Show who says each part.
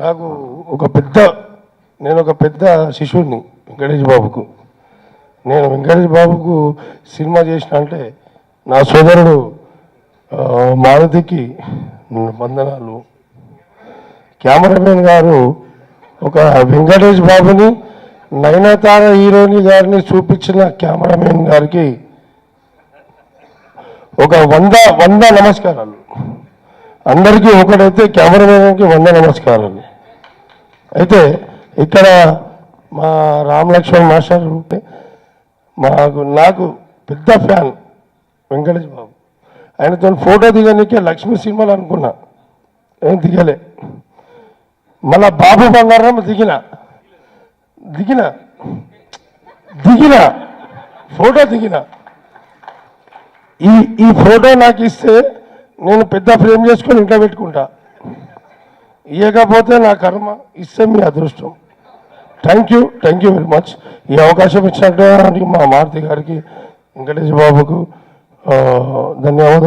Speaker 1: నాకు నేను ఒక పెద్ద శిష్యుడిని వెంకటేష్ బాబుకు. నేను వెంకటేష్ బాబుకు సినిమా చేసిన అంటే నా సోదరుడు మారుతికి వందనాలు. కెమెరామెన్ గారు ఒక వెంకటేష్ బాబుని నయనతార హీరోని గారిని చూపించిన కెమెరామెన్ గారికి ఒక వంద నమస్కారాలు. అందరికీ ఒకటైతే కెమెరామెన్కి 100 నమస్కారాలు. అయితే ఇక్కడ మా రామ్ లక్ష్మణ్ మాస్టర్ నాకు పెద్ద ఫ్యాన్ వెంకటేష్ బాబు. ఆయనతో ఫోటో దిగనికే లక్ష్మీ సినిమాలు అనుకున్నా, ఏం దిగలే. మళ్ళా బాబు బంగారం దిగిన ఫోటో దిగిన. ఈ ఫోటో నాకు ఇస్తే నేను పెద్ద ఫ్రేమ్ చేసుకొని ఇంట్లో పెట్టుకుంటా. ఇవ్వకపోతే నా కర్మ, ఇస్తే మీ అదృష్టం. Thank you very much. ఈ అవకాశం ఇచ్చినట్టు మా మారుతి గారికి, వెంకటేష్ బాబుకు ధన్యవాదాలు.